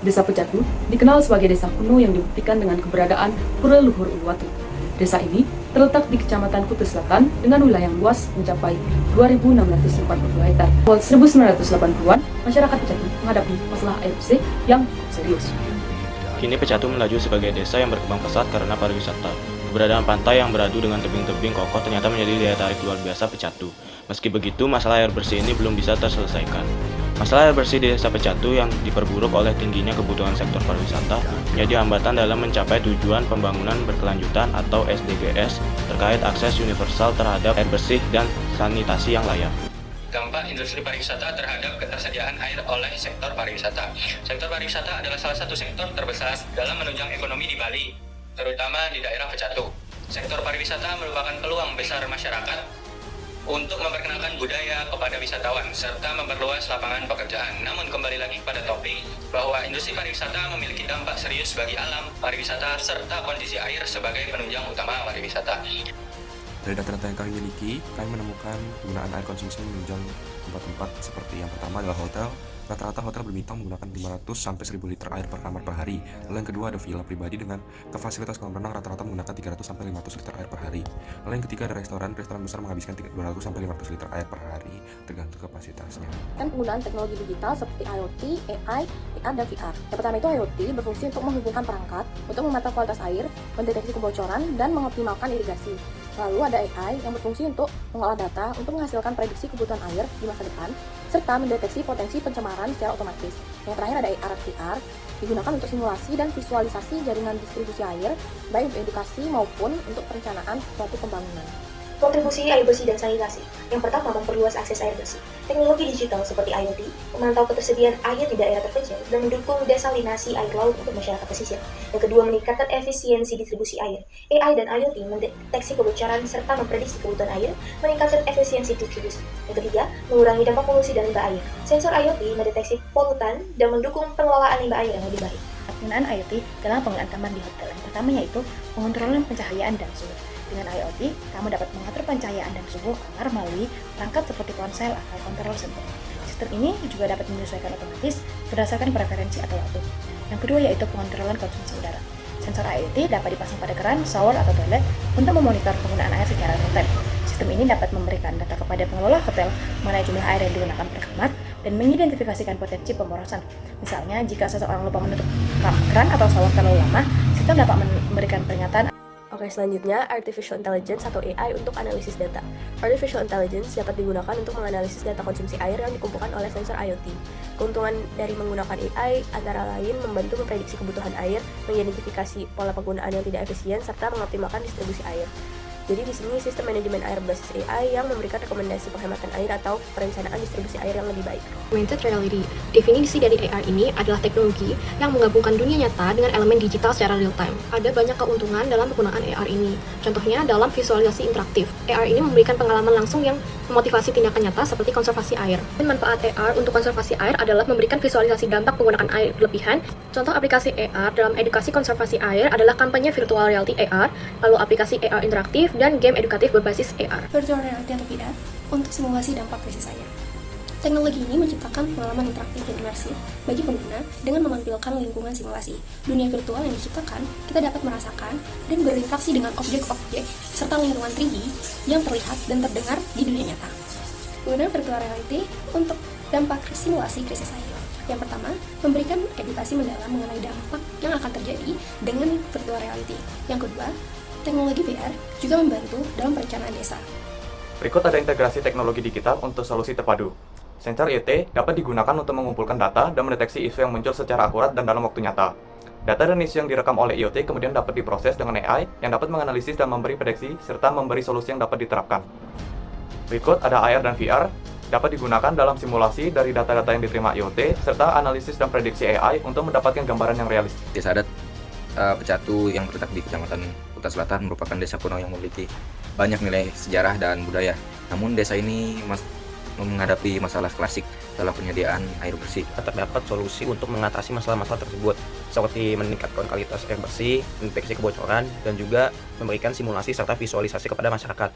Desa Pecatu dikenal sebagai desa kuno yang dibuktikan dengan keberadaan pura luhur Uluwatu. Desa ini terletak di Kecamatan Kutu Selatan dengan wilayah yang luas mencapai 2.642 hektar. Awal 1980-an, masyarakat Pecatu menghadapi masalah air bersih yang cukup serius. Kini Pecatu melaju sebagai desa yang berkembang pesat karena pariwisata. Keberadaan pantai yang beradu dengan tebing-tebing kokoh ternyata menjadi daya tarik luar biasa Pecatu. Meski begitu, masalah air bersih ini belum bisa terselesaikan. Masalah air bersih di desa Pecatu yang diperburuk oleh tingginya kebutuhan sektor pariwisata menjadi hambatan dalam mencapai tujuan pembangunan berkelanjutan atau SDGs terkait akses universal terhadap air bersih dan sanitasi yang layak. Dampak industri pariwisata terhadap ketersediaan air oleh sektor pariwisata. Sektor pariwisata adalah salah satu sektor terbesar dalam menunjang ekonomi di Bali, terutama di daerah Pecatu. Sektor pariwisata merupakan peluang besar masyarakat untuk memperkenalkan budaya kepada wisatawan serta memperluas lapangan pekerjaan. Namun kembali lagi pada topik bahwa industri pariwisata memiliki dampak serius bagi alam pariwisata serta kondisi air sebagai penunjang utama pariwisata. Dari data-data yang kami miliki, kami menemukan penggunaan air konsumsi menunjang tempat-tempat seperti yang pertama adalah hotel. Rata-rata hotel berbintang menggunakan 500-1.000 liter air per kamar per hari. Lalu yang kedua ada villa pribadi dengan fasilitas kolam renang rata-rata menggunakan 300-500 liter air per hari. Lalu yang ketiga ada restoran besar menghabiskan 200-500 liter air per hari tergantung kapasitasnya. Penggunaan teknologi digital seperti IoT, AI, AR, dan VR. Yang pertama itu IoT berfungsi untuk menghubungkan perangkat, untuk memantau kualitas air, mendeteksi kebocoran, dan mengoptimalkan irigasi. Lalu ada AI yang berfungsi untuk mengolah data untuk menghasilkan prediksi kebutuhan air di masa depan, serta mendeteksi potensi pencemaran secara otomatis. Yang terakhir ada AR VR, digunakan untuk simulasi dan visualisasi jaringan distribusi air, baik untuk edukasi maupun untuk perencanaan suatu pembangunan. Kontribusi air bersih dan sanitasi. Yang pertama, memperluas akses air bersih. Teknologi digital seperti IoT memantau ketersediaan air di daerah terpencil dan mendukung desalinasi air laut untuk masyarakat pesisir. Yang kedua, meningkatkan efisiensi distribusi air. AI dan IoT mendeteksi kebocoran serta memprediksi kebutuhan air, meningkatkan efisiensi distribusi. Yang ketiga, mengurangi dampak polusi dan limbah air. Sensor IoT mendeteksi polutan dan mendukung pengelolaan limbah air yang lebih baik. Penggunaan IoT dalam penggunaan kamar di hotel. Yang pertama yaitu pengontrolan pencahayaan dan suhu. Dengan IoT, kamu dapat mengatur pencahayaan dan suhu kamar melalui perangkat seperti ponsel atau control center. Sistem ini juga dapat menyesuaikan otomatis berdasarkan preferensi atau waktu. Yang kedua yaitu pengontrolan konsumsi udara. Sensor IoT dapat dipasang pada keran, shower, atau toilet untuk memonitor penggunaan air secara real-time. Sistem ini dapat memberikan data kepada pengelola hotel mengenai jumlah air yang digunakan per kamar dan mengidentifikasikan potensi pemborosan. Misalnya, jika seseorang lupa menutup keran atau shower terlalu lama, sistem dapat memberikan peringatan. Oke, selanjutnya Artificial Intelligence atau AI untuk analisis data. Artificial Intelligence dapat digunakan untuk menganalisis data konsumsi air yang dikumpulkan oleh sensor IoT. Keuntungan dari menggunakan AI antara lain membantu memprediksi kebutuhan air, mengidentifikasi pola penggunaan yang tidak efisien, serta mengoptimalkan distribusi air. Jadi di sini sistem manajemen air berbasis AI yang memberikan rekomendasi penghematan air atau perencanaan distribusi air yang lebih baik. Augmented reality. Definisi dari AR ini adalah teknologi yang menggabungkan dunia nyata dengan elemen digital secara real time. Ada banyak keuntungan dalam penggunaan AR ini. Contohnya dalam visualisasi interaktif. AR ini memberikan pengalaman langsung yang memotivasi tindakan nyata seperti konservasi air. Dan manfaat AR untuk konservasi air adalah memberikan visualisasi dampak penggunaan air berlebihan. Contoh aplikasi AR dalam edukasi konservasi air adalah kampanye virtual reality AR, lalu aplikasi AR interaktif, dan game edukatif berbasis AR. Virtual reality atau VR untuk simulasi dampak krisis air. Teknologi ini menciptakan pengalaman interaktif dan imersif bagi pengguna dengan menampilkan lingkungan simulasi. Dunia virtual yang diciptakan, kita dapat merasakan dan berinteraksi dengan objek-objek serta lingkungan 3D yang terlihat dan terdengar di dunia nyata. Penggunaan virtual reality untuk dampak simulasi krisis air. Yang pertama, memberikan edukasi mendalam mengenai dampak yang akan terjadi dengan virtual reality. Yang kedua, teknologi VR juga membantu dalam perencanaan desa. Berikut ada integrasi teknologi digital untuk solusi terpadu. Sensor IoT dapat digunakan untuk mengumpulkan data dan mendeteksi isu yang muncul secara akurat dan dalam waktu nyata. Data dan isu yang direkam oleh IoT kemudian dapat diproses dengan AI yang dapat menganalisis dan memberi prediksi serta memberi solusi yang dapat diterapkan. Berikut ada AR dan VR dapat digunakan dalam simulasi dari data-data yang diterima IoT serta analisis dan prediksi AI untuk mendapatkan gambaran yang realistis. Desa adat Pecatu yang terletak di Kecamatan Kuta Selatan merupakan desa kuno yang memiliki banyak nilai sejarah dan budaya. Namun desa ini menghadapi masalah klasik dalam penyediaan air bersih. Terdapat solusi untuk mengatasi masalah-masalah tersebut, seperti meningkatkan kualitas air bersih, mendeteksi kebocoran, dan juga memberikan simulasi serta visualisasi kepada masyarakat.